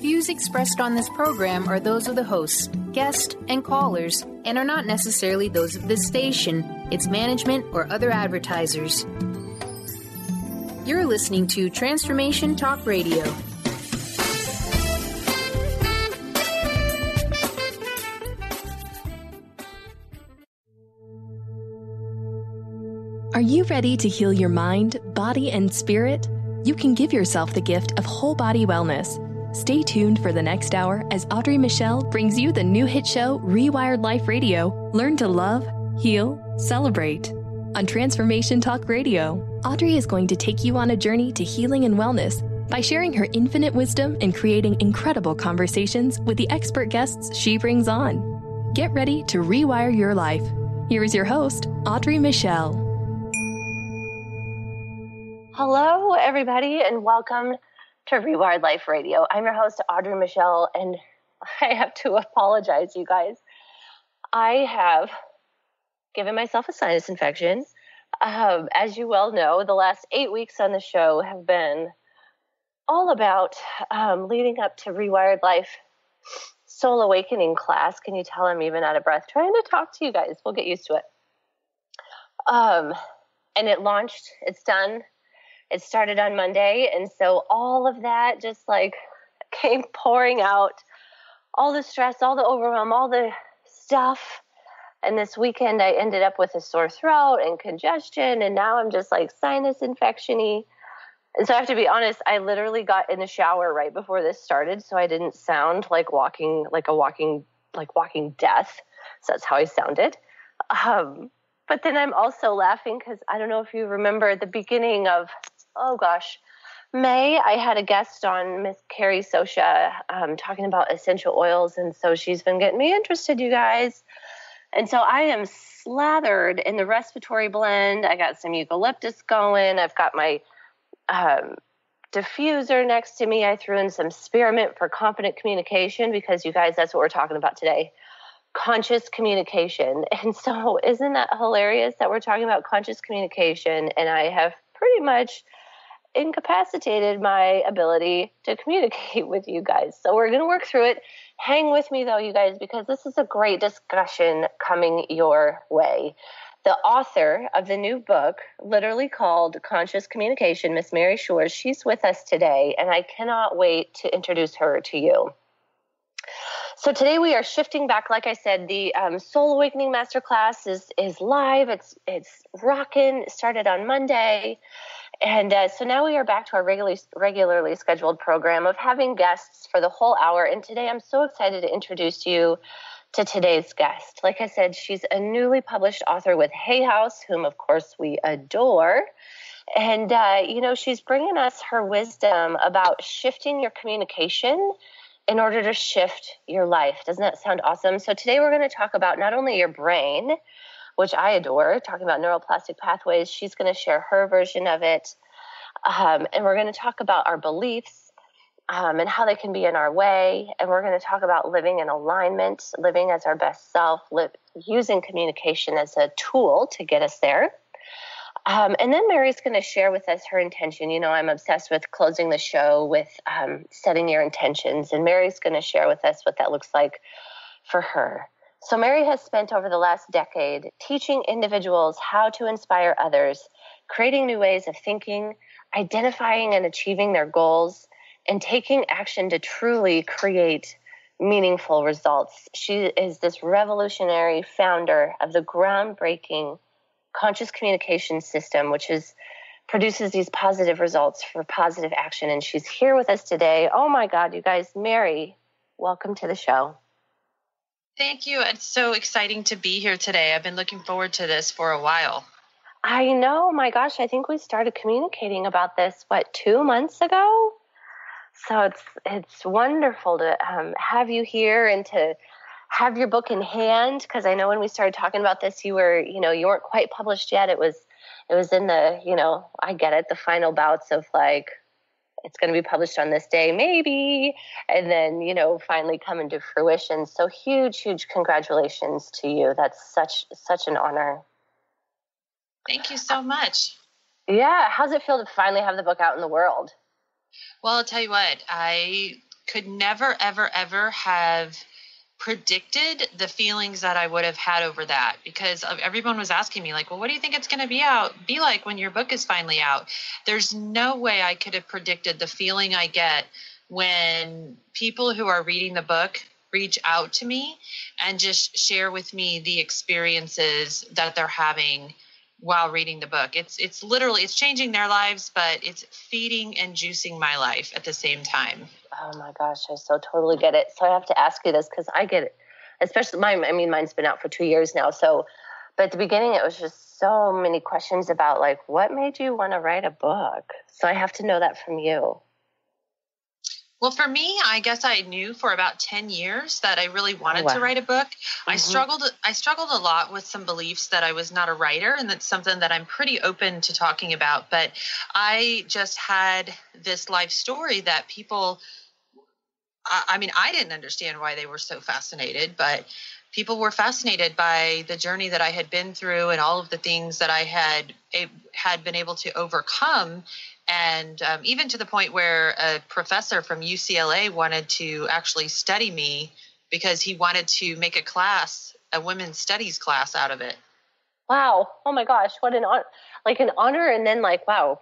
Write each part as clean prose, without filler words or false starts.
views expressed on this program are those of the hosts, guests, and callers, and are not necessarily those of this station, its management, or other advertisers. You're listening to Transformation Talk Radio. Are you ready to heal your mind, body, and spirit? You can give yourself the gift of whole body wellness. Stay tuned for the next hour as Audrey Michel brings you the new hit show, Rewired Life Radio. Learn to love, heal, celebrate. On Transformation Talk Radio, Audrey is going to take you on a journey to healing and wellness by sharing her infinite wisdom and creating incredible conversations with the expert guests she brings on. Get ready to rewire your life. Here is your host, Audrey Michel. Hello, everybody, and welcome to Rewired Life Radio. I'm your host, Audrey Michel, and I have to apologize, you guys. I have given myself a sinus infection. As you well know, the last 8 weeks on the show have been all about leading up to Rewired Life Soul Awakening class. Can you tell I'm even out of breath trying to talk to you guys? We'll get used to it. And it launched. It's done. It started on Monday, and so all of that just like came pouring out, all the stress, all the overwhelm, all the stuff. And this weekend I ended up with a sore throat and congestion, and now I'm just like sinus infection-y. And so I have to be honest, I literally got in the shower right before this started, so I didn't sound like walking death. So that's how I sounded. But then I'm also laughing because I don't know if you remember at the beginning of May, I had a guest on, Miss Carrie Sosha, talking about essential oils, and so she's been getting me interested, you guys. And so I am slathered in the respiratory blend. I got some eucalyptus going. I've got my diffuser next to me. I threw in some spearmint for confident communication because, you guys, that's what we're talking about today. Conscious communication. And so isn't that hilarious that we're talking about conscious communication, and I have pretty much incapacitated my ability to communicate with you guys. So we're going to work through it. Hang with me though, you guys, because this is a great discussion coming your way. The author of the new book, literally called Conscious Communication, Miss Mary Shores, she's with us today, and I cannot wait to introduce her to you. So today we are shifting back. Like I said, the Soul Awakening Masterclass is live. It's rocking. It started on Monday. And so now we are back to our regularly scheduled program of having guests for the whole hour. And today I'm so excited to introduce you to today's guest. Like I said, she's a newly published author with Hay House, whom, of course, we adore. And, she's bringing us her wisdom about shifting your communication in order to shift your life. Doesn't that sound awesome? So today we're going to talk about not only your brain, which I adore, talking about neuroplastic pathways. She's going to share her version of it. And we're going to talk about our beliefs and how they can be in our way. And we're going to talk about living in alignment, living as our best self, using communication as a tool to get us there. And then Mary's going to share with us her intention. You know, I'm obsessed with closing the show with setting your intentions. And Mary's going to share with us what that looks like for her. So Mary has spent over the last decade teaching individuals how to inspire others, creating new ways of thinking, identifying and achieving their goals, and taking action to truly create meaningful results. She is this revolutionary founder of the groundbreaking conscious communication system, which produces these positive results for positive action. And she's here with us today. Oh my God, you guys, Mary, welcome to the show. Thank you. It's so exciting to be here today. I've been looking forward to this for a while. I know. My gosh, I think we started communicating about this, 2 months ago? So it's wonderful to have you here and to have your book in hand, because I know when we started talking about this, you weren't quite published yet. It was in the, I get it, the final bouts of like, it's going to be published on this day, maybe, and then, finally coming to fruition. So huge congratulations to you. That's such an honor. Thank you so much. Yeah. How's it feel to finally have the book out in the world? Well, I'll tell you what, I could never, ever, ever have predicted the feelings that I would have had over that, because everyone was asking me like, well, what do you think it's going to be like when your book is finally out? There's no way I could have predicted the feeling I get when people who are reading the book reach out to me and just share with me the experiences that they're having while reading the book. It's literally, it's changing their lives, but it's feeding and juicing my life at the same time. Oh my gosh, I so totally get it. So I have to ask you this because I get it, especially mine's been out for 2 years now. So, but at the beginning it was just so many questions about like, what made you want to write a book? So I have to know that from you. Well, for me, I guess I knew for about 10 years that I really wanted to write a book. Mm-hmm. I struggled a lot with some beliefs that I was not a writer, and that's something that I'm pretty open to talking about. But I just had this life story that people, I didn't understand why they were so fascinated, but people were fascinated by the journey that I had been through and all of the things that I had been able to overcome. And even to the point where a professor from UCLA wanted to actually study me because he wanted to make a women's studies class out of it. Wow. Oh my gosh. What an honor. And then like, wow.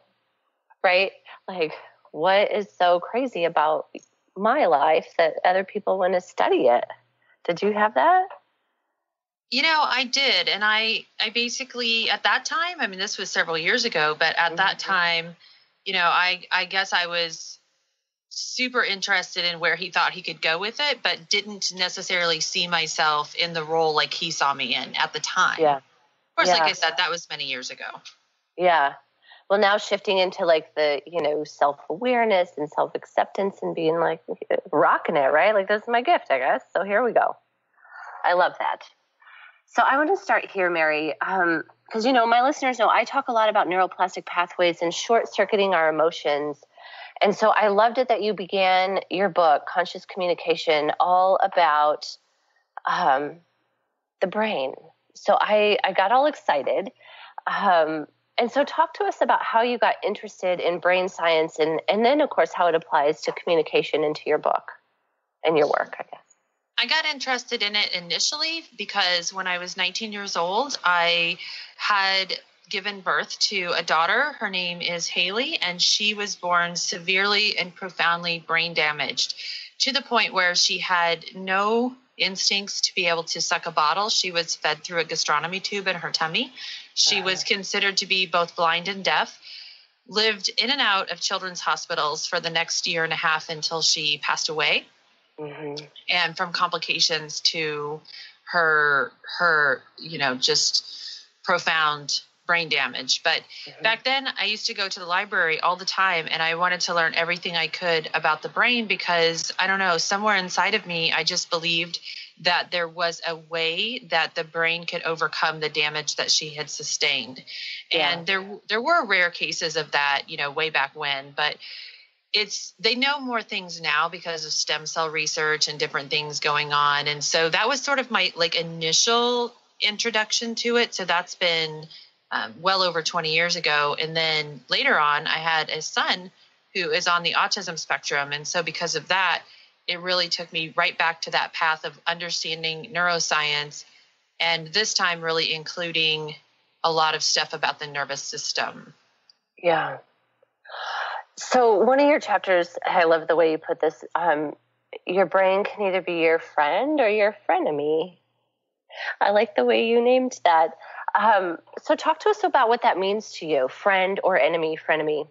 Right. Like, what is so crazy about my life that other people want to study it? Did you have that? I did. And I basically, at that time, this was several years ago, but at that time, I guess I was super interested in where he thought he could go with it, but didn't necessarily see myself in the role like he saw me in at the time. Yeah. Of course, like I said, that was many years ago. Yeah. Well, now shifting into like the, self-awareness and self-acceptance and being like rocking it, right? Like, this is my gift, I guess. So here we go. I love that. So I want to start here, Mary, because, my listeners know I talk a lot about neuroplastic pathways and short-circuiting our emotions. And so I loved it that you began your book, Conscious Communication, all about the brain. So I got all excited. And so talk to us about how you got interested in brain science and then, of course, how it applies to communication into your book and your work, I guess. I got interested in it initially because when I was 19 years old, I had given birth to a daughter. Her name is Haley, and she was born severely and profoundly brain damaged to the point where she had no instincts to be able to suck a bottle. She was fed through a gastronomy tube in her tummy. She was considered to be both blind and deaf, lived in and out of children's hospitals for the next year and a half until she passed away. Mm-hmm. And from complications to her, just profound brain damage. But back then I used to go to the library all the time, and I wanted to learn everything I could about the brain because, I don't know, somewhere inside of me, I just believed that there was a way that the brain could overcome the damage that she had sustained. Yeah. And there were rare cases of that, way back when, but they know more things now because of stem cell research and different things going on. And so that was sort of my initial introduction to it. So that's been well over 20 years ago. And then later on, I had a son who is on the autism spectrum. And so because of that, it really took me right back to that path of understanding neuroscience. And this time really including a lot of stuff about the nervous system. Yeah. So one of your chapters, I love the way you put this, your brain can either be your friend or your frenemy. I like the way you named that. So talk to us about what that means to you, friend or enemy, frenemy.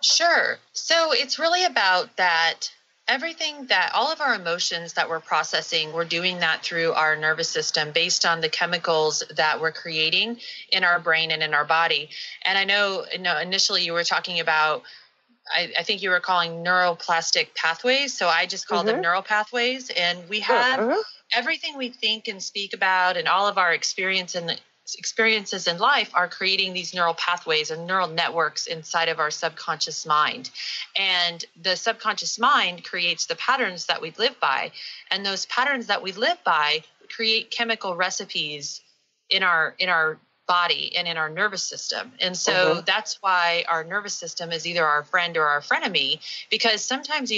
Sure. So it's really about that everything that all of our emotions that we're processing, we're doing that through our nervous system based on the chemicals that we're creating in our brain and in our body. And I know initially you were talking about, I think you were calling neuroplastic pathways. So I just call them neural pathways. And we have everything we think and speak about and all of our experiences in life are creating these neural pathways and neural networks inside of our subconscious mind. And the subconscious mind creates the patterns that we live by. And those patterns that we live by create chemical recipes in our body and in our nervous system. And so that's why our nervous system is either our friend or our frenemy, because sometimes,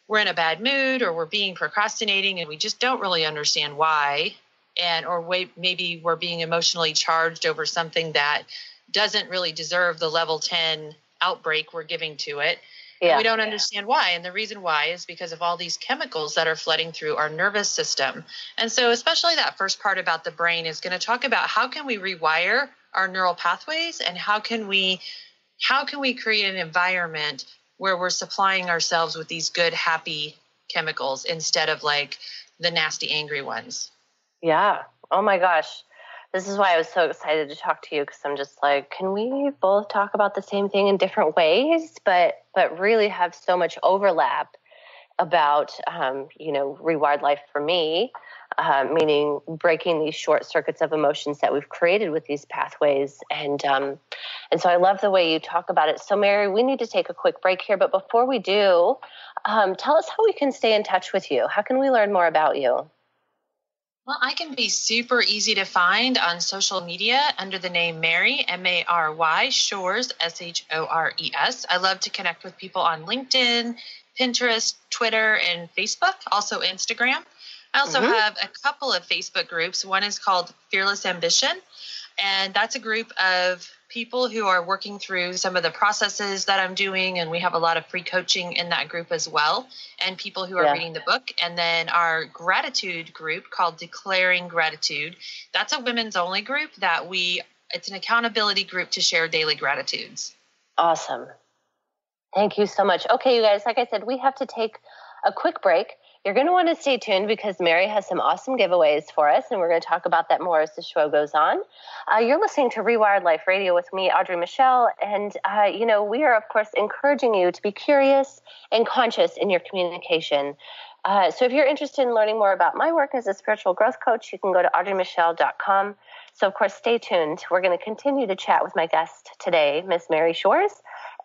we're in a bad mood or we're being procrastinating and we just don't really understand why. Maybe we're being emotionally charged over something that doesn't really deserve the level 10 outbreak we're giving to it. Yeah. And we don't understand why. And the reason why is because of all these chemicals that are flooding through our nervous system. And so especially that first part about the brain is going to talk about how can we rewire our neural pathways and how can we create an environment where we're supplying ourselves with these good, happy chemicals instead of like the nasty, angry ones. Yeah. Oh my gosh. This is why I was so excited to talk to you, because I'm just like, can we both talk about the same thing in different ways, but really have so much overlap about, rewired life for me, meaning breaking these short circuits of emotions that we've created with these pathways. And so I love the way you talk about it. So Mary, we need to take a quick break here, but before we do, tell us how we can stay in touch with you. How can we learn more about you? Well, I can be super easy to find on social media under the name Mary, Mary Shores, Shores. I love to connect with people on LinkedIn, Pinterest, Twitter, and Facebook, also Instagram. I also have a couple of Facebook groups. One is called Fearless Ambition, and that's a group of people who are working through some of the processes that I'm doing, and we have a lot of free coaching in that group as well, and people who are reading the book. And then our gratitude group called Declaring Gratitude. That's a women's only group it's an accountability group to share daily gratitudes. Awesome. Thank you so much. Okay, you guys, like I said, we have to take a quick break. You're going to want to stay tuned because Mary has some awesome giveaways for us, and we're going to talk about that more as the show goes on. You're listening to Rewired Life Radio with me, Audrey Michel, and, we are, of course, encouraging you to be curious and conscious in your communication. So if you're interested in learning more about my work as a spiritual growth coach, you can go to audreymichel.com. So, of course, stay tuned. We're going to continue to chat with my guest today, Miss Mary Shores.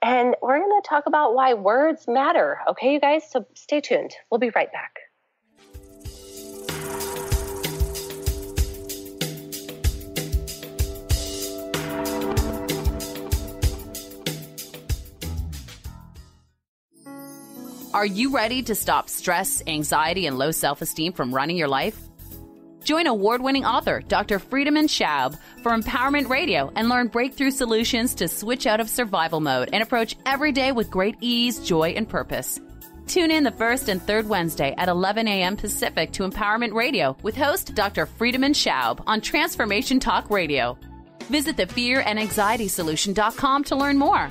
And we're going to talk about why words matter. Okay, you guys? So stay tuned. We'll be right back. Are you ready to stop stress, anxiety, and low self-esteem from running your life? Join award-winning author Dr. Friedemann Schaub for Empowerment Radio and learn breakthrough solutions to switch out of survival mode and approach every day with great ease, joy, and purpose. Tune in the first and third Wednesday at 11 a.m. Pacific to Empowerment Radio with host Dr. Friedemann Schaub on Transformation Talk Radio. Visit thefearandanxietysolution.com to learn more.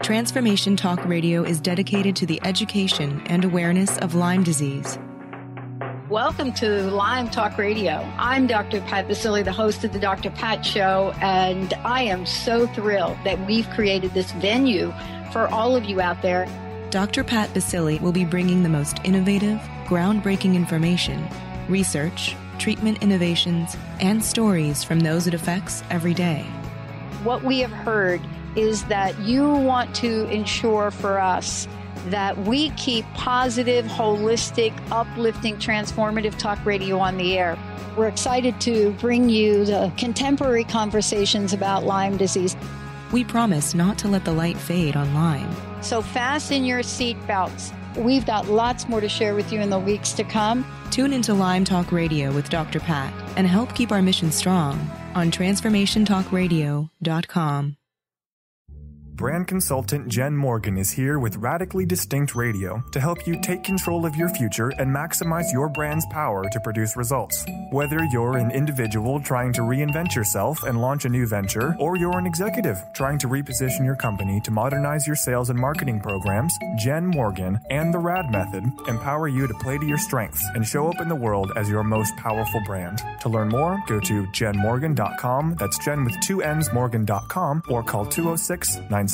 Transformation Talk Radio is dedicated to the education and awareness of Lyme disease. Welcome to Lyme Talk Radio. I'm Dr. Pat Basile, the host of the Dr. Pat Show, and I am so thrilled that we've created this venue for all of you out there. Dr. Pat Basile will be bringing the most innovative, groundbreaking information, research, treatment innovations, and stories from those it affects every day. What we have heard is that you want to ensure for us that we keep positive, holistic, uplifting, transformative talk radio on the air. We're excited to bring you the contemporary conversations about Lyme disease. We promise not to let the light fade on Lyme. So fasten your seatbelts. We've got lots more to share with you in the weeks to come. Tune into Lyme Talk Radio with Dr. Pat and help keep our mission strong on TransformationTalkRadio.com. Brand consultant Jen Morgan is here with Radically Distinct Radio to help you take control of your future and maximize your brand's power to produce results. Whether you're an individual trying to reinvent yourself and launch a new venture, or you're an executive trying to reposition your company to modernize your sales and marketing programs, Jen Morgan and the RAD Method empower you to play to your strengths and show up in the world as your most powerful brand. To learn more, go to jenmorgan.com. That's Jen with 2 N's, Morgan.com, or call 206-972-5366.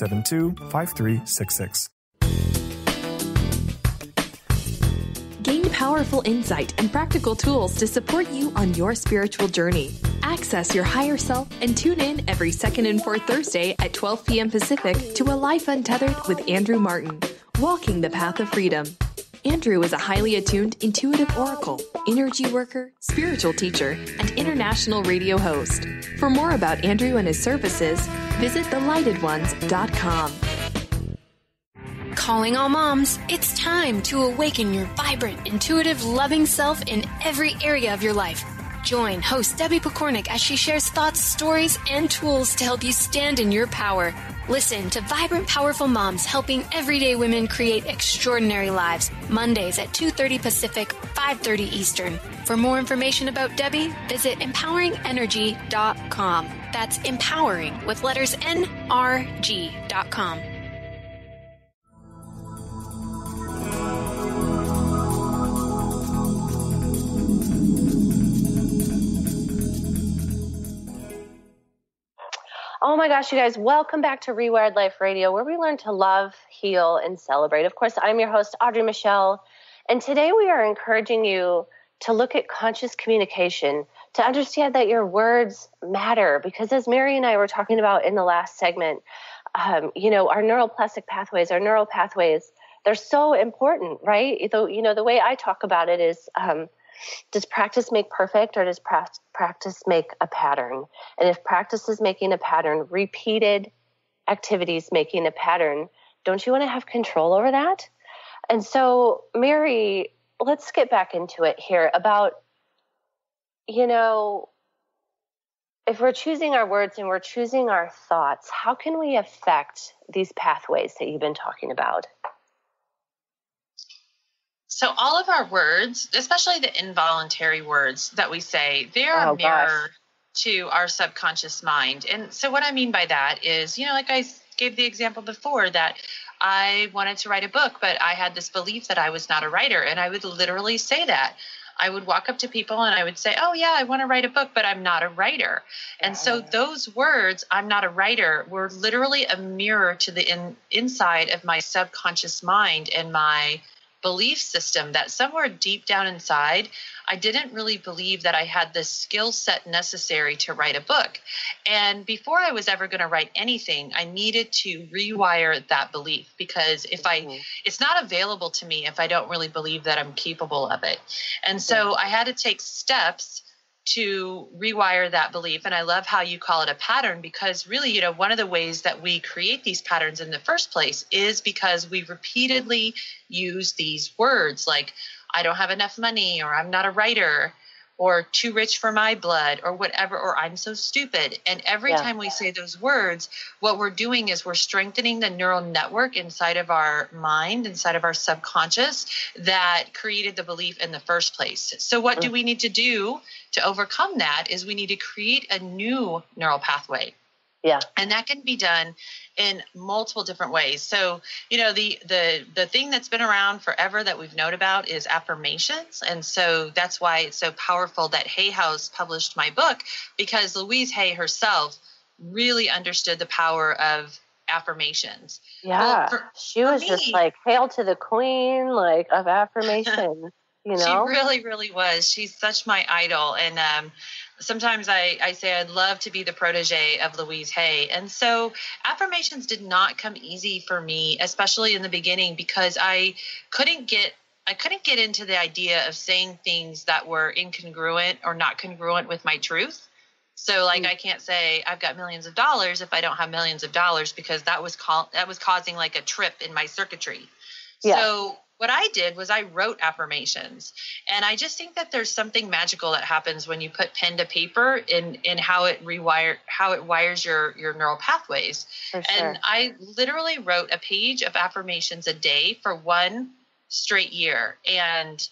Gain powerful insight and practical tools to support you on your spiritual journey. Access your higher self and tune in every second and fourth Thursday at 12 p.m. Pacific to A Life Untethered with Andrew Martin, Walking the Path of Freedom. Andrew is a highly attuned, intuitive oracle, energy worker, spiritual teacher, and international radio host. For more about Andrew and his services, visit thelightones.com. Calling all moms, it's time to awaken your vibrant, intuitive, loving self in every area of your life. Join host Debbie Pokornik as she shares thoughts, stories, and tools to help you stand in your power. Listen to Vibrant, Powerful Moms helping everyday women create extraordinary lives. Mondays at 2:30 Pacific, 5:30 Eastern. For more information about Debbie, visit empoweringenergy.com. That's empowering with letters NRG.com. Oh my gosh, you guys, welcome back to Rewired Life Radio, where we learn to love, heal, and celebrate. Of course, I'm your host, Audrey Michel, and today we are encouraging you to look at conscious communication, to understand that your words matter, because as Mary and I were talking about in the last segment, our neuroplastic pathways, our neural pathways, they're so important, right? The way I talk about it is, does practice make perfect, or does practice make a pattern? And if practice is making a pattern, repeated activities making a pattern, don't you want to have control over that? And so, Mary, let's get back into it here about, if we're choosing our words and we're choosing our thoughts, how can we affect these pathways that you've been talking about? So all of our words, especially the involuntary words that we say, they're a mirror to our subconscious mind. And so what I mean by that is, like I gave the example before, that I wanted to write a book, but I had this belief that I was not a writer. And I would literally say that. I would walk up to people and I would say, oh yeah, I want to write a book, but I'm not a writer. And so those words, I'm not a writer, were literally a mirror to the inside of my subconscious mind and my belief system, that somewhere deep down inside, I didn't really believe that I had the skill set necessary to write a book. And before I was ever going to write anything, I needed to rewire that belief, because it's not available to me if I don't really believe that I'm capable of it. And so I had to take steps to rewire that belief. And I love how you call it a pattern, because really, one of the ways that we create these patterns in the first place is because we repeatedly use these words like, I don't have enough money, or I'm not a writer, or too rich for my blood, or whatever, or I'm so stupid. And every time we say those words, what we're doing is we're strengthening the neural network inside of our mind, inside of our subconscious, that created the belief in the first place. So what do we need to do to overcome that is we need to create a new neural pathway. Yeah. And that can be done in multiple different ways. So, the thing that's been around forever that we've known about is affirmations. And so that's why it's so powerful that Hay House published my book, because Louise Hay herself really understood the power of affirmations. Yeah. Well, she was just like, hail to the queen, of affirmation. She really, really was. She's such my idol. And sometimes I say I'd love to be the protege of Louise Hay. And so affirmations did not come easy for me, especially in the beginning, because I couldn't get into the idea of saying things that were incongruent or not congruent with my truth. So I can't say I've got millions of dollars if I don't have millions of dollars, because that was causing like a trip in my circuitry. Yeah. So what I did was I wrote affirmations, and I just think that there's something magical that happens when you put pen to paper in how it wires your neural pathways. For sure. And I literally wrote a page of affirmations a day for 1 straight year. And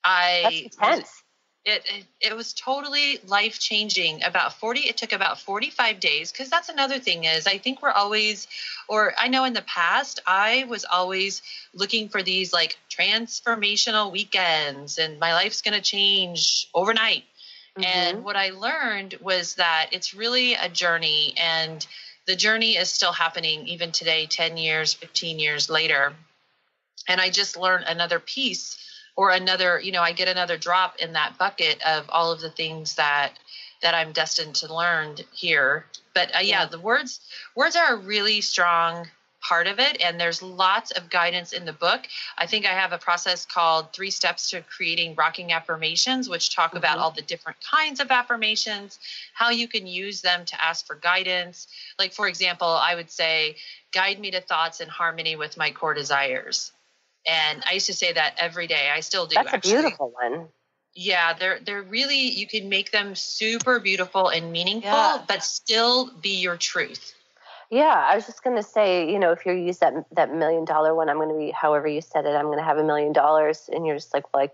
that's intense. It was totally life changing. It took about 45 days. Cause that's another thing is I think I know in the past, I was always looking for these like transformational weekends and my life's going to change overnight. Mm-hmm. And what I learned was that it's really a journey, and the journey is still happening even today, 10 years, 15 years later. And I just learned another piece, or another, I get another drop in that bucket of all of the things that I'm destined to learn here. But the words are a really strong part of it. And there's lots of guidance in the book. I think I have a process called 3 Steps to Creating Rocking Affirmations, which talk about all the different kinds of affirmations, how you can use them to ask for guidance. Like, for example, I would say, guide me to thoughts in harmony with my core desires. And I used to say that every day. I still do. That's actually a beautiful one. Yeah, they're really, you can make them super beautiful and meaningful, but still be your truth. Yeah, I was just going to say, you know, if you use that $1 million one, I'm going to be, however you said it, I'm going to have $1 million, and you're just like, well, I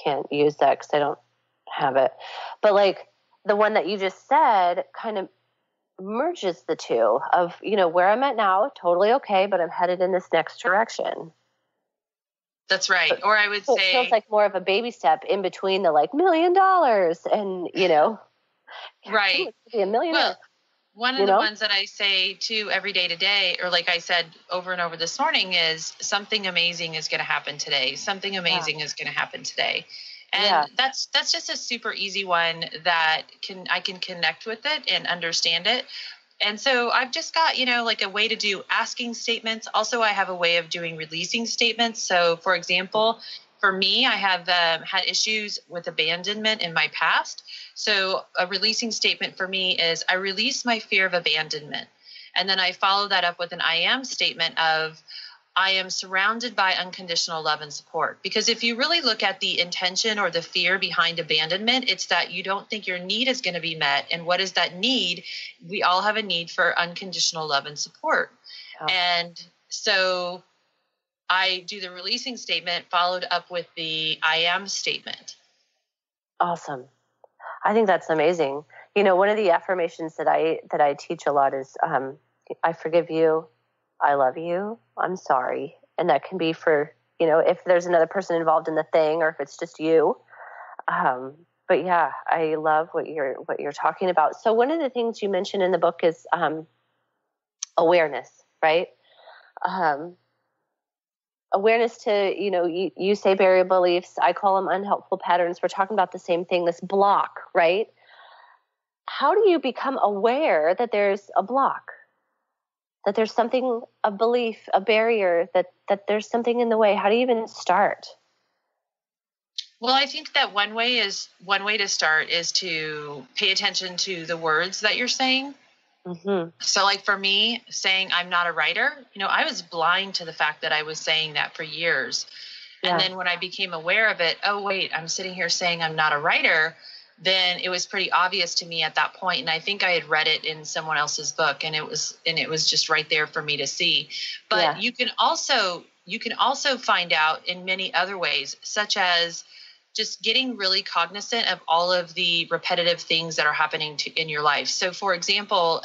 can't use that because I don't have it. But like the one that you just said kind of merges the two of, you know, where I'm at now, totally okay, but I'm headed in this next direction. That's right. Or I would say it feels like more of a baby step in between the like $1 million and, you know, right. To be a millionaire. Well, one of the ones that I say too every day today, or like I said over and over this morning, is something amazing is going to happen today. Something amazing is going to happen today. And that's just a super easy one that I can connect with it and understand it. And so I've just got, you know, like a way to do asking statements. Also, I have a way of doing releasing statements. So, for example, for me, I have had issues with abandonment in my past. So a releasing statement for me is I release my fear of abandonment. And then I follow that up with an I am statement of I am surrounded by unconditional love and support. Because if you really look at the intention or the fear behind abandonment, it's that you don't think your need is going to be met. And what is that need? We all have a need for unconditional love and support. Oh. And so I do the releasing statement followed up with the I am statement. Awesome. I think that's amazing. You know, one of the affirmations that I teach a lot is I forgive you. I love you. I'm sorry. And that can be for, you know, if there's another person involved in the thing or if it's just you. But yeah, I love what you're talking about. So one of the things you mentioned in the book is awareness, right? Awareness to, you know, you say buried beliefs. I call them unhelpful patterns. We're talking about the same thing, this block, right? How do you become aware that there's a block? That there's something, a belief, a barrier, that there's something in the way? How do you even start? Well, I think that one way to start is to pay attention to the words that you're saying. Mm-hmm. So like for me, saying I'm not a writer, you know, I was blind to the fact that I was saying that for years. Yeah. And then when I became aware of it, oh, wait, I'm sitting here saying I'm not a writer, then it was pretty obvious to me at that point. And I think I had read it in someone else's book, and it was just right there for me to see. But you can also find out in many other ways, such as just getting really cognizant of all of the repetitive things that are happening in your life. So for example,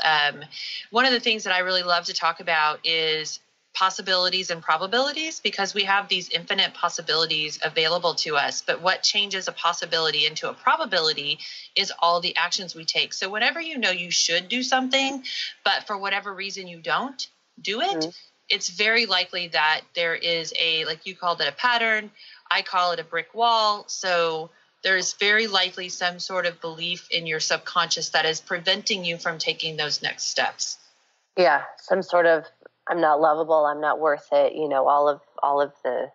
one of the things that I really love to talk about is possibilities and probabilities, because we have these infinite possibilities available to us. But what changes a possibility into a probability is all the actions we take. So whenever you know you should do something, but for whatever reason you don't do it, it's very likely that there is like you called it a pattern, I call it a brick wall. So there's very likely some sort of belief in your subconscious that is preventing you from taking those next steps. Yeah, some sort of I'm not lovable, I'm not worth it, you know, all of the,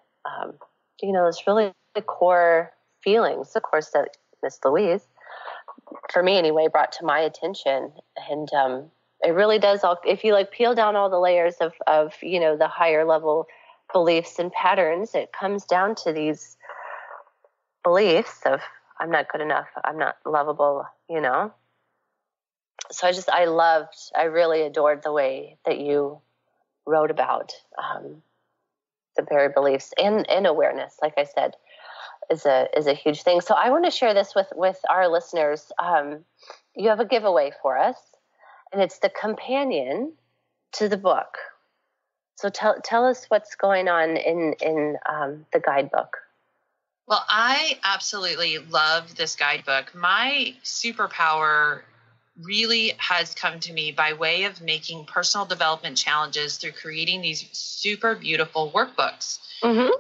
you know, it's really the core feelings, of course, that Miss Louise, for me anyway, brought to my attention. And it really does if you like peel down all the layers of, you know, the higher level beliefs and patterns, it comes down to these beliefs of I'm not good enough, I'm not lovable, you know. So I really adored the way that you wrote about the buried beliefs and awareness, like I said, is a huge thing. So I want to share this with our listeners. You have a giveaway for us, and it's the companion to the book. So tell us what's going on in the guidebook. Well, I absolutely love this guidebook. My superpower really has come to me by way of making personal development challenges through creating these super beautiful workbooks. Mm-hmm.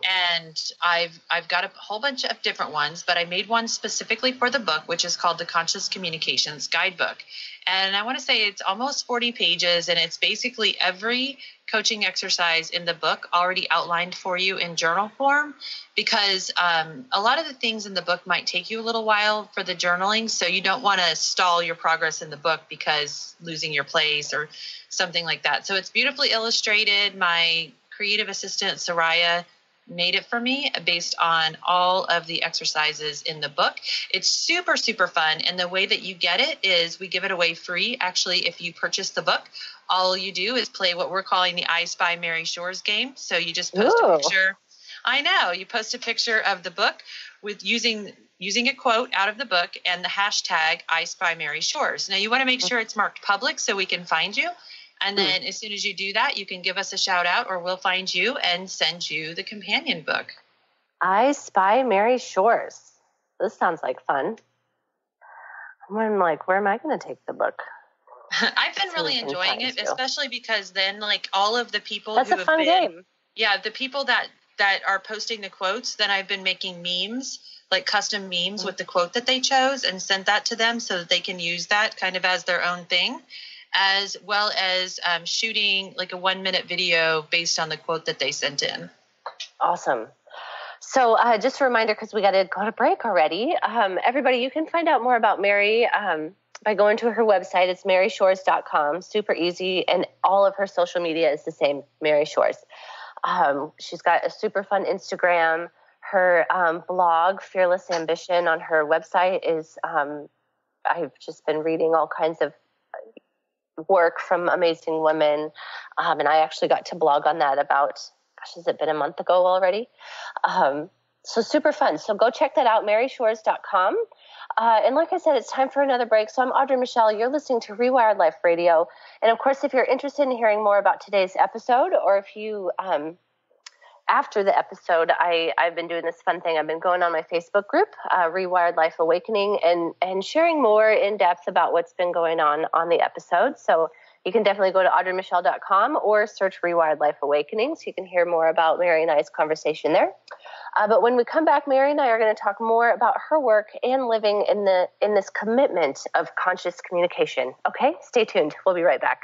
And I've got a whole bunch of different ones, but I made one specifically for the book, which is called the Conscious Communications Guidebook. And I want to say it's almost 40 pages, and it's basically every coaching exercise in the book already outlined for you in journal form, because a lot of the things in the book might take you a little while for the journaling. So you don't want to stall your progress in the book because losing your place or something like that. So it's beautifully illustrated. My creative assistant, Soraya, made it for me based on all of the exercises in the book. It's super, super fun. And the way that you get it is we give it away free. Actually, if you purchase the book, all you do is play what we're calling the I Spy Mary Shores game. So you just post a picture. I know. You post a picture of the book with using a quote out of the book and the hashtag I Spy Mary Shores. Now you want to make sure it's marked public so we can find you. And then as soon as you do that, you can give us a shout out or we'll find you and send you the companion book. I Spy Mary Shores. This sounds like fun. I'm like, where am I going to take the book? I've been really enjoying it, especially because then like all of the people That's who a have fun been, game. Yeah, the people that are posting the quotes, then I've been making memes, like custom memes with the quote that they chose and sent that to them so that they can use that kind of as their own thing, as well as shooting like a 1-minute video based on the quote that they sent in. Awesome. So just a reminder, because we got to go to break already. Everybody, you can find out more about Mary by going to her website. It's maryshores.com. Super easy. And all of her social media is the same, Mary Shores. She's got a super fun Instagram. Her blog, Fearless Ambition, on her website is, I've just been reading all kinds of work from amazing women. And I actually got to blog on that about, has it been a month ago already? So super fun. So go check that out, maryshores.com. And like I said, it's time for another break. So I'm Audrey Michel. You're listening to Rewired Life Radio. And of course, if you're interested in hearing more about today's episode, or if you, after the episode, I've been doing this fun thing. I've been going on my Facebook group, Rewired Life Awakening, and sharing more in depth about what's been going on the episode. So you can definitely go to audreymichel.com or search Rewired Life Awakening so you can hear more about Mary and I's conversation there. But when we come back, Mary and I are going to talk more about her work and living in this commitment of conscious communication. Okay, stay tuned. We'll be right back.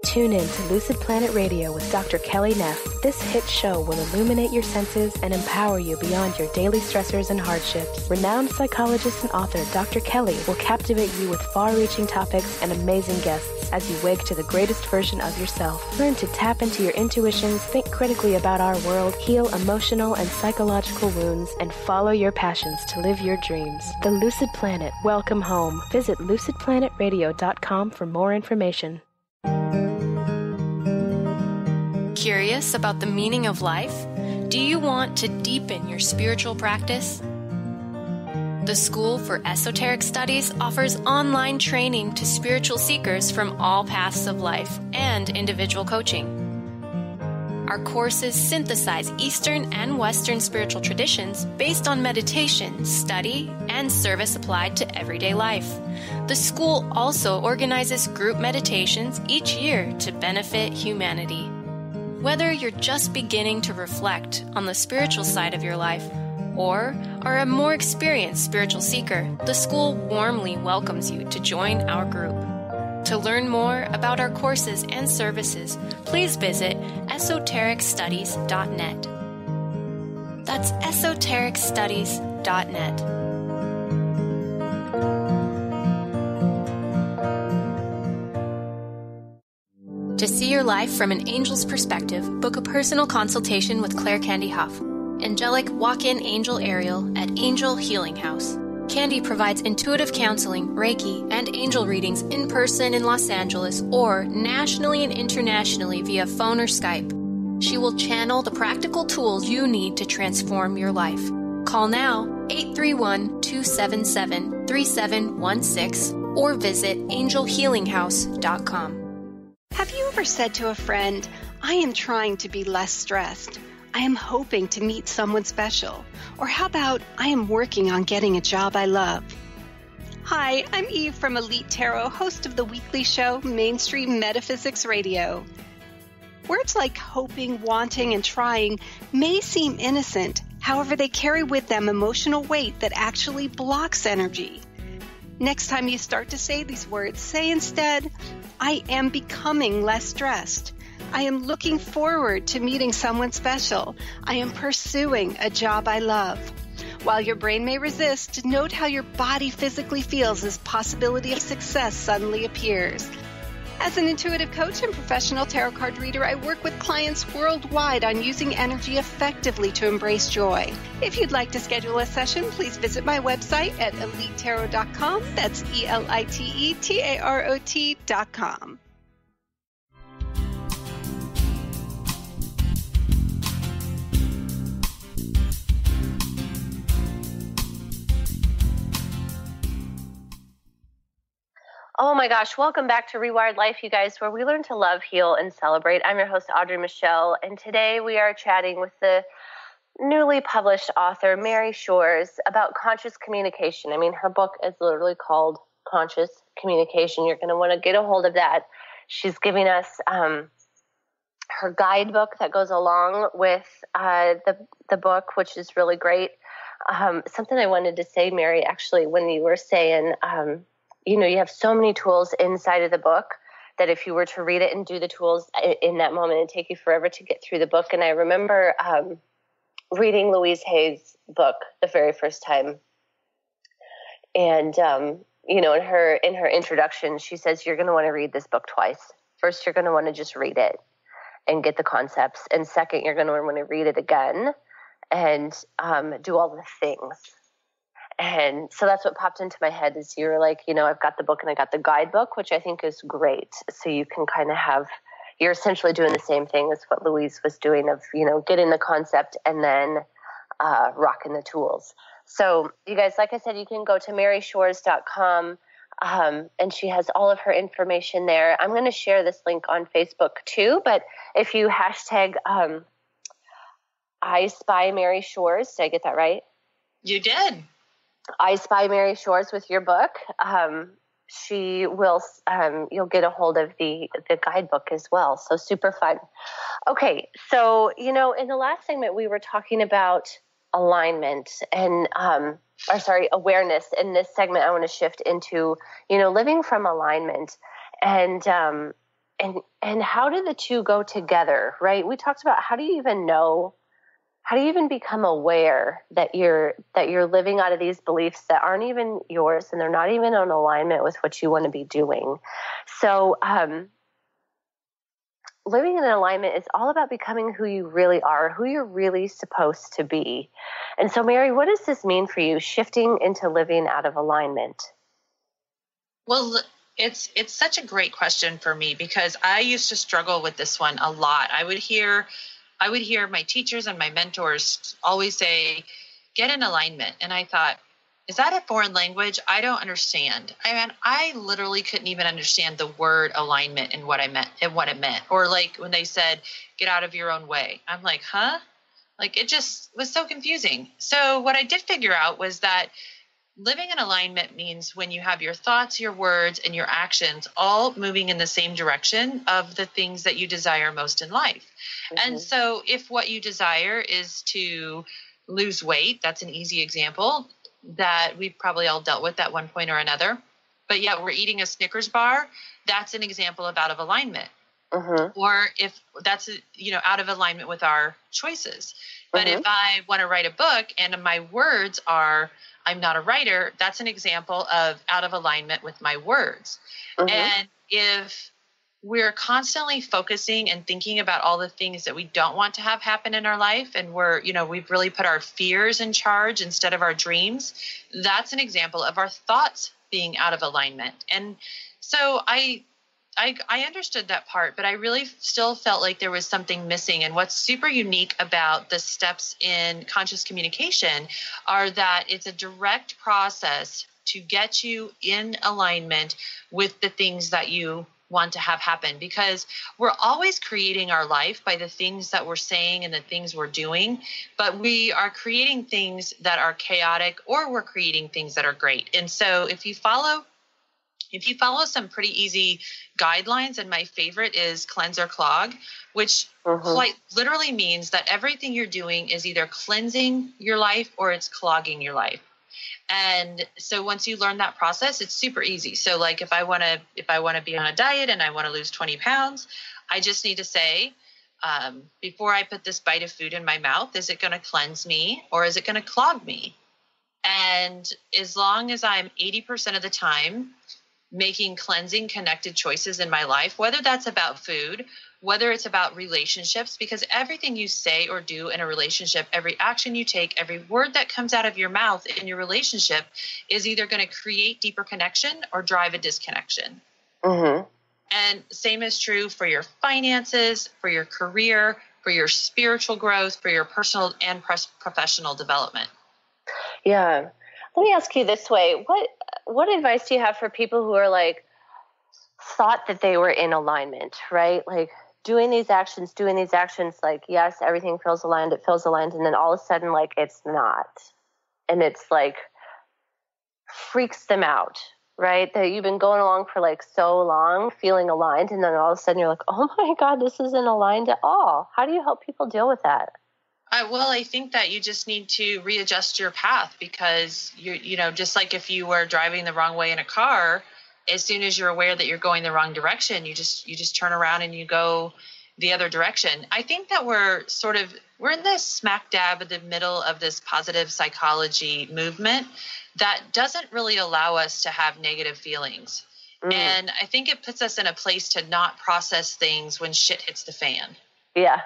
Tune in to Lucid Planet Radio with Dr. Kelly Neff. This hit show will illuminate your senses and empower you beyond your daily stressors and hardships. Renowned psychologist and author Dr. Kelly will captivate you with far-reaching topics and amazing guests as you wake to the greatest version of yourself. Learn to tap into your intuitions, think critically about our world, heal emotional and psychological wounds, and follow your passions to live your dreams. The Lucid Planet. Welcome home. Visit lucidplanetradio.com for more information. Curious about the meaning of life? Do you want to deepen your spiritual practice? The School for Esoteric Studies offers online training to spiritual seekers from all paths of life and individual coaching. Our courses synthesize Eastern and Western spiritual traditions based on meditation, study, and service applied to everyday life. The school also organizes group meditations each year to benefit humanity. Whether you're just beginning to reflect on the spiritual side of your life or are a more experienced spiritual seeker, the school warmly welcomes you to join our group. To learn more about our courses and services, please visit esotericstudies.net. That's esotericstudies.net. To see your life from an angel's perspective, book a personal consultation with Claire Candy Huff, angelic walk-in angel Ariel at Angel Healing House. Candy provides intuitive counseling, Reiki, and angel readings in person in Los Angeles or nationally and internationally via phone or Skype. She will channel the practical tools you need to transform your life. Call now, 831-277-3716, or visit angelhealinghouse.com. Have you ever said to a friend, I am trying to be less stressed. I am hoping to meet someone special. Or how about, I am working on getting a job I love. Hi, I'm Eve from Elite Tarot, host of the weekly show Mainstream Metaphysics Radio. Words like hoping, wanting, and trying may seem innocent. However, they carry with them emotional weight that actually blocks energy. Next time you start to say these words, say instead, I am becoming less stressed. I am looking forward to meeting someone special. I am pursuing a job I love. While your brain may resist, note how your body physically feels as possibility of success suddenly appears. As an intuitive coach and professional tarot card reader, I work with clients worldwide on using energy effectively to embrace joy. If you'd like to schedule a session, please visit my website at elitetarot.com. That's ELITETAROT.com. Oh my gosh, welcome back to Rewired Life, you guys, where we learn to love, heal, and celebrate. I'm your host, Audrey Michel, and today we are chatting with the newly published author, Mary Shores, about conscious communication. I mean, her book is literally called Conscious Communication. You're going to want to get a hold of that. She's giving us her guidebook that goes along with the book, which is really great. Something I wanted to say, Mary, actually, when you were saying you have so many tools inside of the book that if you were to read it and do the tools in that moment, it'd take you forever to get through the book. And I remember reading Louise Hay's book the very first time. And, in her introduction, she says, you're going to want to read this book twice. First, you're going to want to just read it and get the concepts. And second, you're going to want to read it again and do all the things. And so that's what popped into my head is you were like, I've got the book and I got the guidebook, which I think is great. So you can kind of you're essentially doing the same thing as what Louise was doing of, getting the concept and then rocking the tools. So you guys, like I said, you can go to MaryShores.com and she has all of her information there. I'm going to share this link on Facebook too, but if you hashtag I Spy Mary Shores, did I get that right? You did. I Spy Mary Shores with your book. She will, you'll get a hold of the guidebook as well. So super fun. Okay. So, in the last segment, we were talking about alignment and, awareness. In this segment, I want to shift into, living from alignment and how do the two go together, right? We talked about how do you even become aware that you're living out of these beliefs that aren't even yours and they're not even in alignment with what you want to be doing. So living in alignment is all about becoming who you really are, who you're really supposed to be. And so, Mary, what does this mean for you, shifting into living out of alignment? Well, it's such a great question for me because I used to struggle with this one a lot. I would hear my teachers and my mentors always say, get in alignment. And I thought, is that a foreign language? I don't understand. I literally couldn't even understand the word alignment and what it meant. Or like when they said, get out of your own way. I'm like, huh? Like it just was so confusing. So what I did figure out was that living in alignment means when you have your thoughts, your words, and your actions all moving in the same direction of the things that you desire most in life. Mm-hmm. And so if what you desire is to lose weight, that's an easy example that we've probably all dealt with at one point or another. But yeah, we're eating a Snickers bar. That's an example of out of alignment. Mm-hmm. Or if that's, out of alignment with our choices. But if I want to write a book and my words are, I'm not a writer, that's an example of out of alignment with my words. Mm-hmm. And if we're constantly focusing and thinking about all the things that we don't want to have happen in our life, and we've really put our fears in charge instead of our dreams, that's an example of our thoughts being out of alignment. And so I understood that part, but I really still felt like there was something missing. And what's super unique about the steps in conscious communication are that it's a direct process to get you in alignment with the things that you want to have happen, because we're always creating our life by the things that we're saying and the things we're doing, but we are creating things that are chaotic or we're creating things that are great. And so if you follow If you follow some pretty easy guidelines, and my favorite is cleanse or clog, which quite literally means that everything you're doing is either cleansing your life or it's clogging your life. And so once you learn that process, it's super easy. So like if I want to be on a diet and I want to lose 20 pounds, I just need to say, before I put this bite of food in my mouth, is it going to cleanse me or is it going to clog me? And as long as I'm 80% of the time making cleansing connected choices in my life, whether that's about food, whether it's about relationships, because everything you say or do in a relationship, every action you take, every word that comes out of your mouth in your relationship is either going to create deeper connection or drive a disconnection. And same is true for your finances, for your career, for your spiritual growth, for your personal and professional development. Yeah. Let me ask you this way. What advice do you have for people who are like, thought that they were in alignment, right? Like doing these actions, like, yes, everything feels aligned. And then all of a sudden, like, it's not. And it's like freaks them out, right? That you've been going along for like so long, feeling aligned. And then all of a sudden you're like, oh my God, this isn't aligned at all. How do you help people deal with that? Well, I think that you just need to readjust your path, because you know, just like if you were driving the wrong way in a car, as soon as you're aware that you're going the wrong direction, you just turn around and you go the other direction. I think that we're in this smack dab in the middle of this positive psychology movement that doesn't really allow us to have negative feelings. And I think it puts us in a place to not process things when shit hits the fan. Yeah.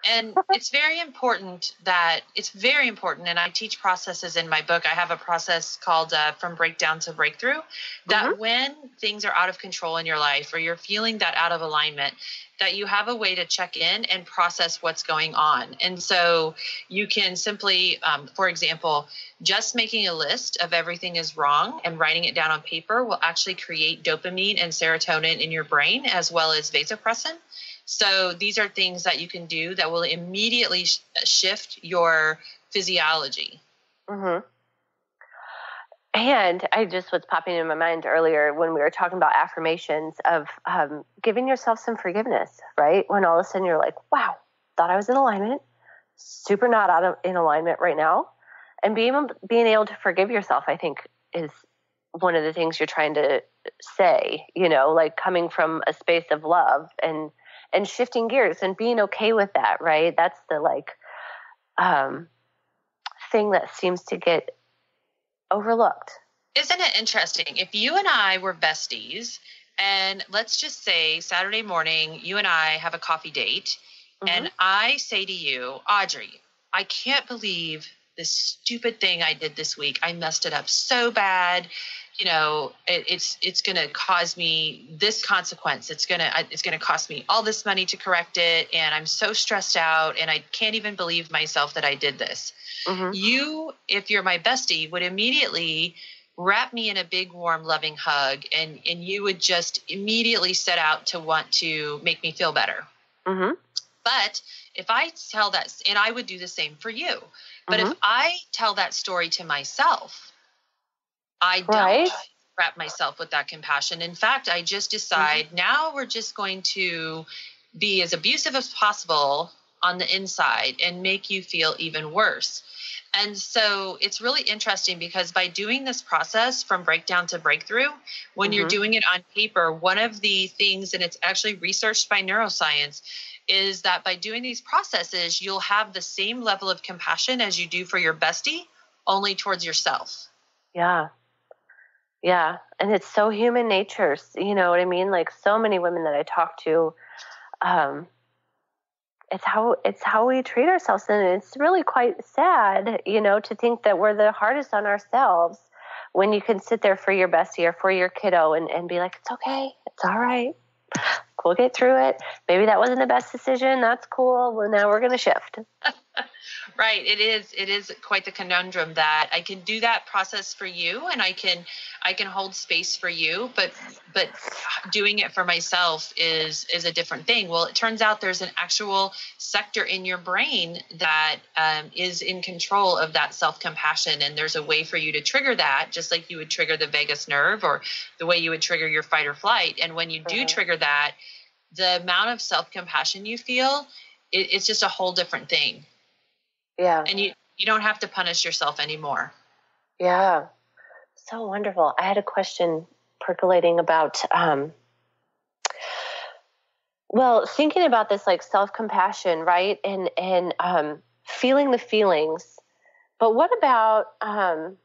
And it's very important, and I teach processes in my book. I have a process called From Breakdown to Breakthrough, that when things are out of control in your life or you're feeling that out of alignment, that you have a way to check in and process what's going on. And so you can simply, for example, just making a list of everything is wrong and writing it down on paper will actually create dopamine and serotonin in your brain, as well as vasopressin. So these are things that you can do that will immediately shift your physiology. And I just was popping in my mind earlier when we were talking about affirmations of giving yourself some forgiveness, right? When all of a sudden you're like, wow, thought I was in alignment, super not in alignment right now. And being able to forgive yourself, I think, is one of the things you're trying to say, you know, like coming from a space of love and shifting gears and being okay with that, right? That's the thing that seems to get overlooked. Isn't it interesting? If you and I were besties, and let's just say Saturday morning, you and I have a coffee date, and I say to you, Audrey, I can't believe this stupid thing I did this week. I messed it up so bad. You know, it's going to cause me this consequence. It's going to cost me all this money to correct it. And I'm so stressed out and I can't even believe myself that I did this. You, if you're my bestie, would immediately wrap me in a big, warm, loving hug. And you would just immediately set out to want to make me feel better. But if I tell that, and I would do the same for you, but if I tell that story to myself, I don't wrap myself with that compassion. In fact, I just decide now we're just going to be as abusive as possible on the inside and make you feel even worse. And so it's really interesting because by doing this process from breakdown to breakthrough, when you're doing it on paper, one of the things, and it's actually researched by neuroscience, is that by doing these processes, you'll have the same level of compassion as you do for your bestie, only towards yourself. Yeah. Yeah. And it's so human nature. You know what I mean? Like so many women that I talk to, it's how we treat ourselves. And it's really quite sad, you know, to think that we're the hardest on ourselves when you can sit there for your bestie or for your kiddo and be like, it's okay. It's all right. We'll get through it. Maybe that wasn't the best decision. That's cool. Well, now we're going to shift. Right. It is quite the conundrum that I can do that process for you, and I can hold space for you, but doing it for myself is a different thing. Well, it turns out there's an actual sector in your brain that is in control of that self-compassion. And there's a way for you to trigger that, just like you would trigger the vagus nerve or the way you would trigger your fight or flight. And when you do trigger that, the amount of self-compassion you feel, it's just a whole different thing. Yeah. And you don't have to punish yourself anymore. Yeah. So wonderful. I had a question percolating about, thinking about this like self-compassion, right? And feeling the feelings. But what about, I've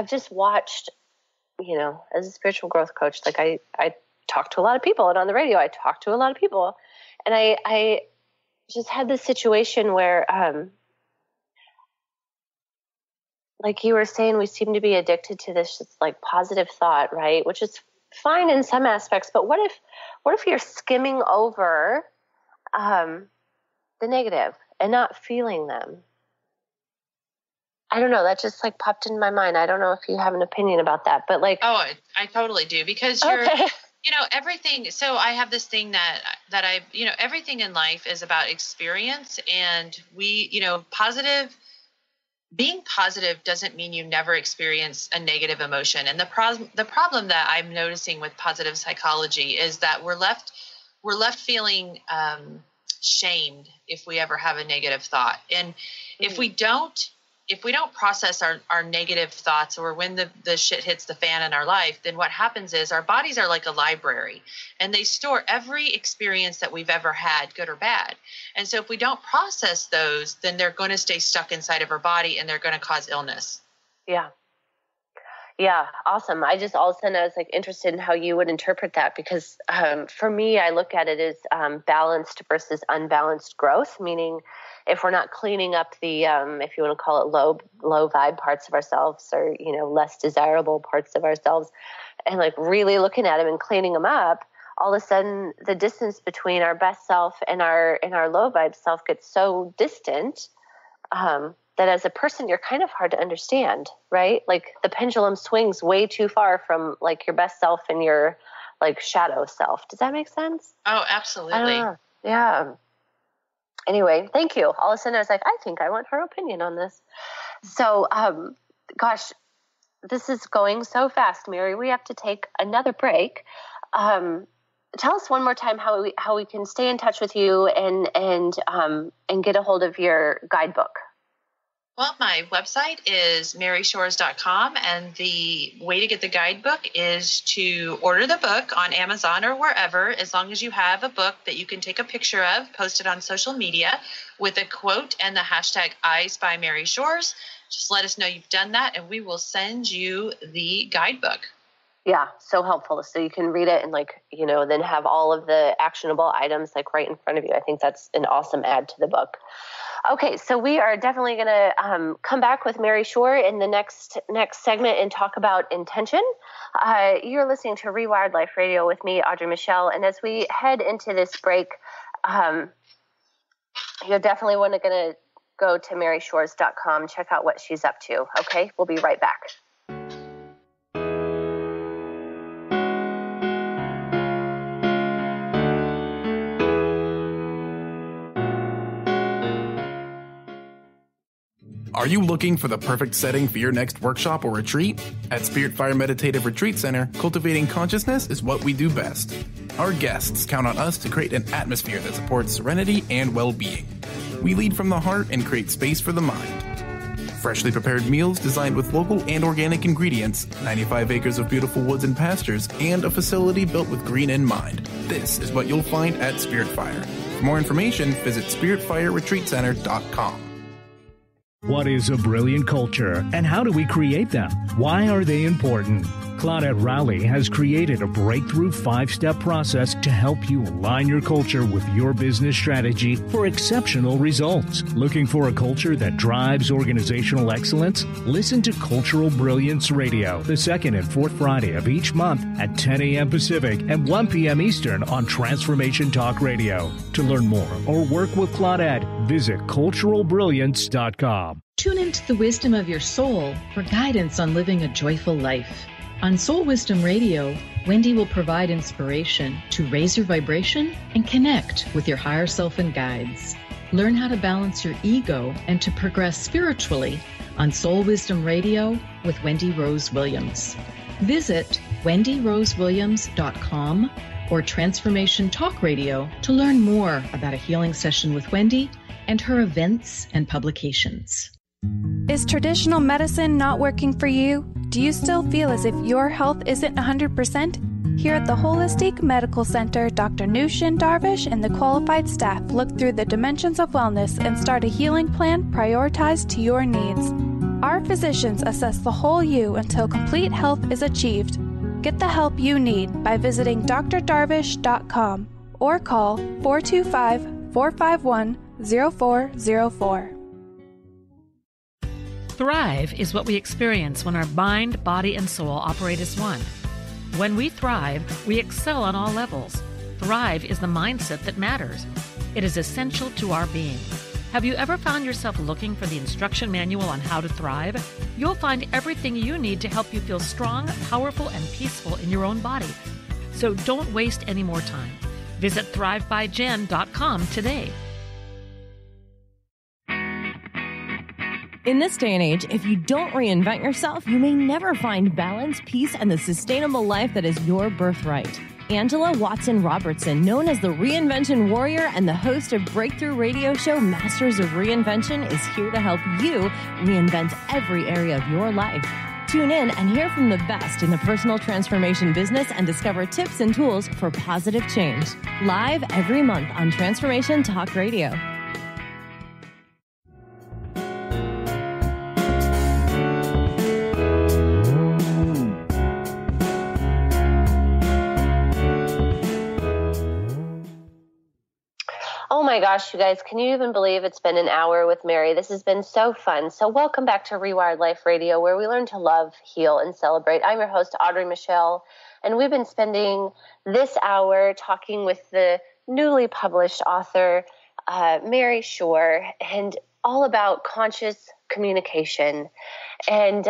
just watched, as a spiritual growth coach, like I talk to a lot of people, and on the radio, I talk to a lot of people, and I just had this situation where, like you were saying, we seem to be addicted to this just like positive thought, right? Which is fine in some aspects, but what if you're skimming over the negative and not feeling them? I don't know. That just like popped in my mind. I don't know if you have an opinion about that, but like, oh, I totally do, because you're. Everything. So I have this thing that I, everything in life is about experience, and being positive doesn't mean you never experience a negative emotion. And the problem that I'm noticing with positive psychology is that we're left feeling shamed if we ever have a negative thought. And if we don't process our negative thoughts, or when the shit hits the fan in our life, then what happens is our bodies are like a library, and they store every experience that we've ever had, good or bad. And so if we don't process those, then they're going to stay stuck inside of our body, and they're going to cause illness. Yeah. Yeah. Awesome. I just, all of a sudden, I was like interested in how you would interpret that, because for me, I look at it as balanced versus unbalanced growth, meaning if we're not cleaning up the, if you want to call it low vibe parts of ourselves, or, less desirable parts of ourselves, and like really looking at them and cleaning them up, all of a sudden the distance between our best self and our low vibe self gets so distant, that as a person, you're kind of hard to understand, right? Like the pendulum swings way too far from like your best self and your like shadow self. Does that make sense? Oh, absolutely. Yeah. Anyway, thank you. All of a sudden I was like, I think I want her opinion on this. So, gosh, this is going so fast, Mary. We have to take another break. Tell us one more time how we can stay in touch with you and get a hold of your guidebook. Well, my website is Mary Shores.com, and the way to get the guidebook is to order the book on Amazon or wherever, as long as you have a book that you can take a picture of, post it on social media with a quote and the hashtag #ISpyMaryShores. Just let us know you've done that, and we will send you the guidebook. Yeah, so helpful. So you can read it and then have all of the actionable items like right in front of you. I think that's an awesome add to the book. Okay, so we are definitely going to come back with Mary Shore in the next segment and talk about intention. You're listening to Rewired Life Radio with me, Audrey Michel, and as we head into this break, you're definitely going to go to MaryShores.com, check out what she's up to. Okay, we'll be right back. Are you looking for the perfect setting for your next workshop or retreat? At Spirit Fire Meditative Retreat Center, cultivating consciousness is what we do best. Our guests count on us to create an atmosphere that supports serenity and well-being. We lead from the heart and create space for the mind. Freshly prepared meals designed with local and organic ingredients, 95 acres of beautiful woods and pastures, and a facility built with green in mind. This is what you'll find at Spirit Fire. For more information, visit spiritfireretreatcenter.com. What is a brilliant culture, and how do we create them? Why are they important? Claudette Rowley has created a breakthrough 5-step process to help you align your culture with your business strategy for exceptional results. Looking for a culture that drives organizational excellence? Listen to Cultural Brilliance Radio, the second and fourth Friday of each month at 10 a.m. Pacific and 1 p.m. Eastern on Transformation Talk Radio. To learn more or work with Claudette, visit culturalbrilliance.com. Tune into the wisdom of your soul for guidance on living a joyful life. On Soul Wisdom Radio, Wendy will provide inspiration to raise your vibration and connect with your higher self and guides. Learn how to balance your ego and to progress spiritually on Soul Wisdom Radio with Wendy Rose Williams. Visit wendyrosewilliams.com or Transformation Talk Radio to learn more about a healing session with Wendy and her events and publications. Is traditional medicine not working for you? Do you still feel as if your health isn't 100%? Here at the Holistic Medical Center, Dr. Nushin Darvish and the qualified staff look through the dimensions of wellness and start a healing plan prioritized to your needs. Our physicians assess the whole you until complete health is achieved. Get the help you need by visiting drdarvish.com or call 425-451-0404. Thrive is what we experience when our mind, body, and soul operate as one. When we thrive, we excel on all levels. Thrive is the mindset that matters. It is essential to our being. Have you ever found yourself looking for the instruction manual on how to thrive? You'll find everything you need to help you feel strong, powerful, and peaceful in your own body. So don't waste any more time. Visit thrivebyjen.com today. In this day and age, if you don't reinvent yourself, you may never find balance, peace, and the sustainable life that is your birthright. Angela Watson-Robertson, known as the Reinvention Warrior and the host of breakthrough radio show Masters of Reinvention, is here to help you reinvent every area of your life. Tune in and hear from the best in the personal transformation business and discover tips and tools for positive change. Live every month on Transformation Talk Radio. Oh my gosh, you guys, can you even believe it's been an hour with Mary? This has been so fun. So welcome back to Rewired Life Radio, where we learn to love, heal, and celebrate. I'm your host, Audrey Michel, and we've been spending this hour talking with the newly published author, Mary Shores, and all about conscious communication. And,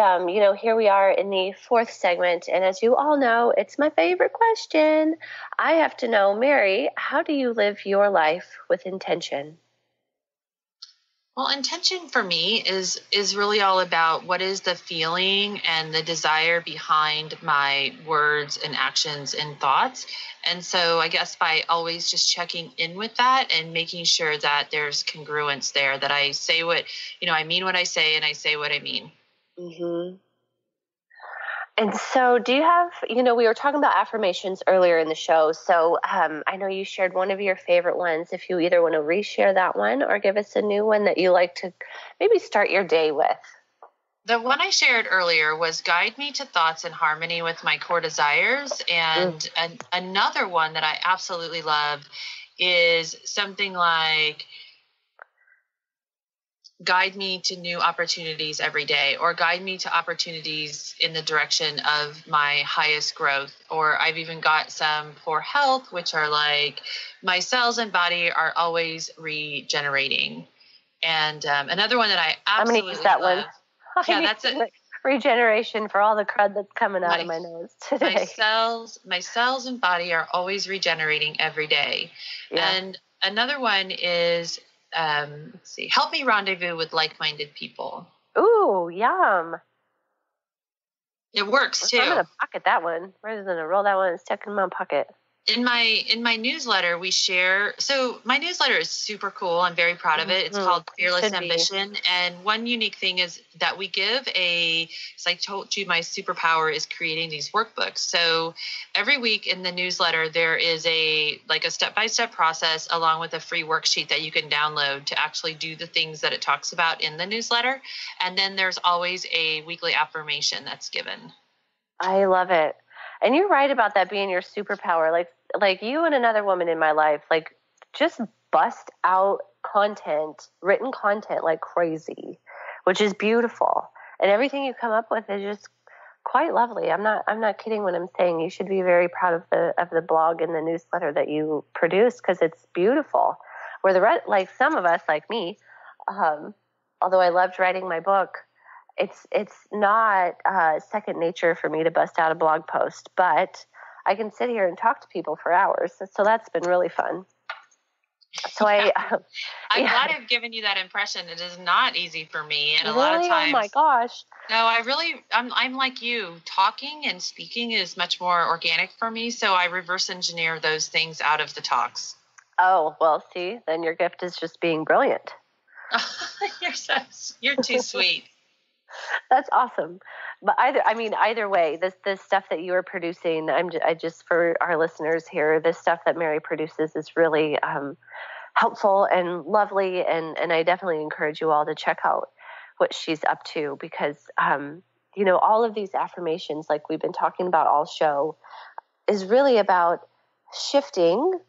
here we are in the fourth segment. And as you all know, it's my favorite question. I have to know, Mary, how do you live your life with intention? Well, intention for me is really all about what is the feeling and the desire behind my words and actions and thoughts. And so I guess by always just checking in with that and making sure that there's congruence there, that I say what, I mean what I say and I say what I mean. Mm-hmm. And so do you have, we were talking about affirmations earlier in the show. So I know you shared one of your favorite ones. If you either want to reshare that one or give us a new one that you like to maybe start your day with. The one I shared earlier was guide me to thoughts in harmony with my core desires. And another one that I absolutely love is something like, guide me to new opportunities every day, or guide me to opportunities in the direction of my highest growth. Or I've even got some for health, which are like, my cells and body are always regenerating. And another one that I absolutely I'm going to use that love. One. Yeah, that's it. Regeneration for all the crud that's coming out of my nose today. My cells and body are always regenerating every day. Yeah. And another one is, let's see, help me rendezvous with like-minded people. Ooh, yum. It works too. I'm going to pocket that one. I'm just going to roll that one and stick it in my pocket. In my newsletter, we share. So my newsletter is super cool. I'm very proud of it. It's called Fearless Ambition. And one unique thing is that we give as I told you, my superpower is creating these workbooks. So every week in the newsletter, there is a step-by-step process along with a free worksheet that you can download to actually do the things that it talks about in the newsletter. And then there's always a weekly affirmation that's given. I love it. And you're right about that being your superpower. Like you and another woman in my life, like just bust out written content like crazy, which is beautiful. And everything you come up with is just quite lovely. I'm not kidding when I'm saying you should be very proud of the blog and the newsletter that you produce, because it's beautiful. Where like some of us, like me, although I loved writing my book, it's not second nature for me to bust out a blog post, but I can sit here and talk to people for hours. So that's been really fun. So I'm glad I've given you that impression. It is not easy for me. And really? A lot of times. Oh my gosh. No, I'm like you. Talking and speaking is much more organic for me. So I reverse engineer those things out of the talks. Oh, well, see, then your gift is just being brilliant. You're too sweet. That's awesome. But either way, this stuff that you are producing, I just for our listeners here, this stuff that Mary produces is really helpful and lovely, and I definitely encourage you all to check out what she's up to, because all of these affirmations, like we've been talking about all show, is really about shifting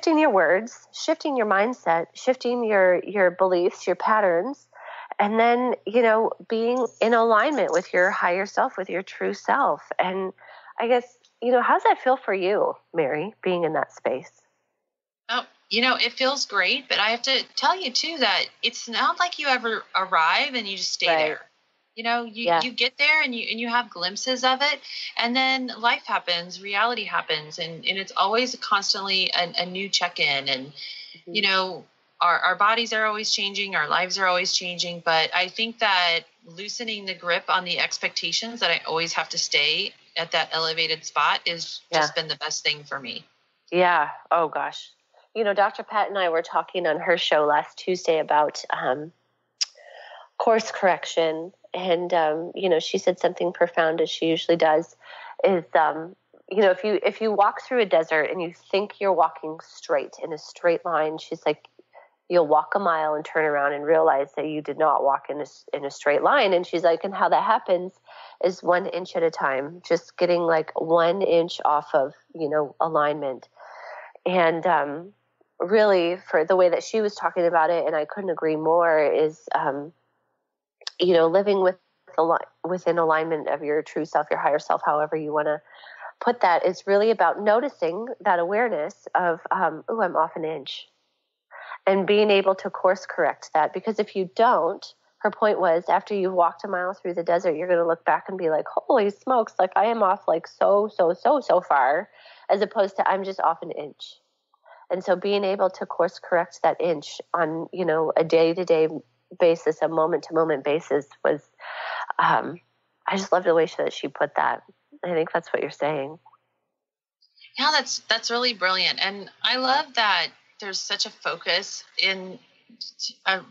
your words, shifting your mindset, shifting your beliefs, your patterns. And then, being in alignment with your higher self, with your true self. And I guess, how's that feel for you, Mary, being in that space? Oh, it feels great, but I have to tell you too that it's not like you ever arrive and you just stay there. You get there and you have glimpses of it, and then life happens, reality happens, and it's always constantly a new check-in, and, Our bodies are always changing. Our lives are always changing. But I think that loosening the grip on the expectations that I always have to stay at that elevated spot is just been the best thing for me. Yeah. Oh, gosh. Dr. Pat and I were talking on her show last Tuesday about course correction. And, she said something profound, as she usually does, is, if you walk through a desert and you think you're walking straight in a straight line, she's like, you'll walk a mile and turn around and realize that you did not walk in a straight line. And she's like, and how that happens is 1 inch at a time, just getting like 1 inch off of, alignment. And really, for the way that she was talking about it, and I couldn't agree more, is, living within alignment of your true self, your higher self, however you want to put that, is really about noticing that awareness of, I'm off an inch. And being able to course correct that, because if you don't, her point was, after you've walked a mile through the desert, you're going to look back and be like, holy smokes, like I am off like so far, as opposed to I'm just off an inch. And so being able to course correct that inch on, a day-to-day basis, a moment-to-moment basis was, I just love the way that she put that. I think that's what you're saying. Yeah, that's really brilliant. And I love that there's such a focus in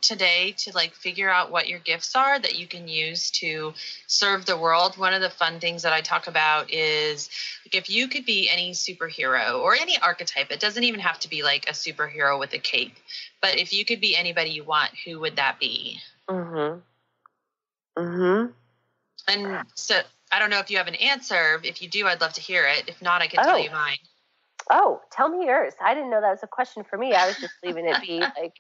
today to like figure out what your gifts are that you can use to serve the world. One of the fun things that I talk about is like, if you could be any superhero or any archetype, it doesn't even have to be like a superhero with a cape, but if you could be anybody you want, who would that be? And so I don't know if you have an answer. If you do, I'd love to hear it. If not, I can tell you mine. Oh, tell me yours. I didn't know that was a question for me. I was just leaving it be like,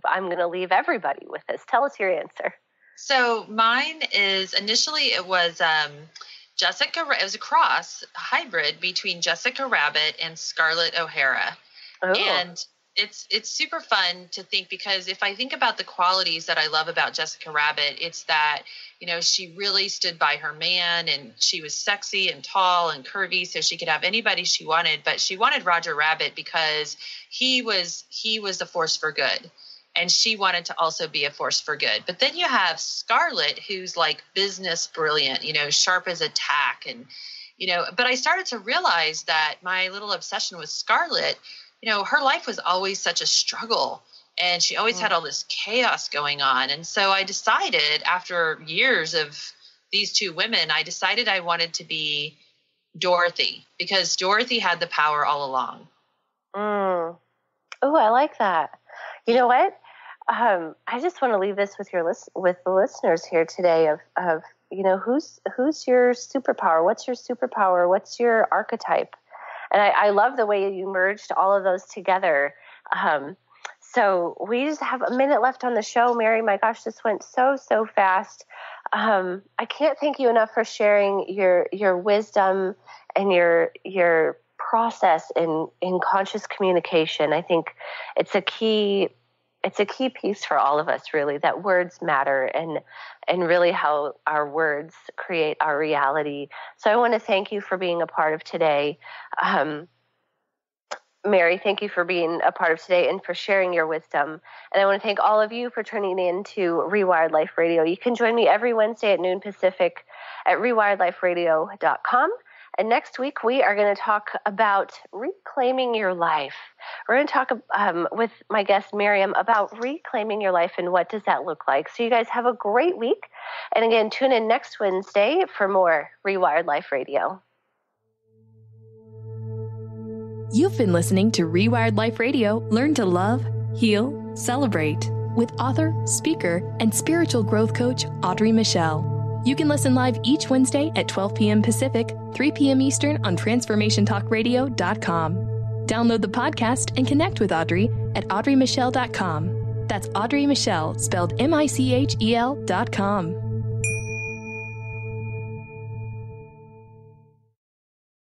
I'm going to leave everybody with this. Tell us your answer. So mine is, initially it was Jessica. It was a hybrid between Jessica Rabbit and Scarlett O'Hara. Oh. And it's super fun to think, because if I think about the qualities that I love about Jessica Rabbit, it's that, she really stood by her man, and she was sexy and tall and curvy, so she could have anybody she wanted, but she wanted Roger Rabbit because he was the force for good. And she wanted to also be a force for good. But then you have Scarlett, who's like business brilliant, sharp as a tack, and, but I started to realize that my little obsession with Scarlett, her life was always such a struggle, and she always had all this chaos going on. And so I decided, after years of these two women, I decided I wanted to be Dorothy, because Dorothy had the power all along. Oh, I like that. You know what? I just want to leave this with with the listeners here today of who's your superpower? What's your superpower? What's your archetype? And I love the way you merged all of those together. So we just have a minute left on the show, Mary. My gosh, this went so fast. I can't thank you enough for sharing your wisdom and your process in conscious communication. I think it's a key piece for all of us, really, that words matter and really how our words create our reality. So I want to thank you for being a part of today. Mary, thank you for being a part of today and for sharing your wisdom. And I want to thank all of you for tuning in to Rewired Life Radio. You can join me every Wednesday at noon Pacific at rewired-life-radio.com. And next week, we are going to talk about reclaiming your life. We're going to talk with my guest, Miriam, about reclaiming your life and what does that look like. So you guys have a great week. And again, tune in next Wednesday for more Rewired Life Radio. You've been listening to Rewired Life Radio. Learn to love, heal, celebrate with author, speaker, and spiritual growth coach, Audrey Michel. You can listen live each Wednesday at 12 p.m. Pacific, 3 p.m. Eastern on TransformationTalkRadio.com. Download the podcast and connect with Audrey at AudreyMichel.com. That's Audrey Michel, spelled MICHEL.com.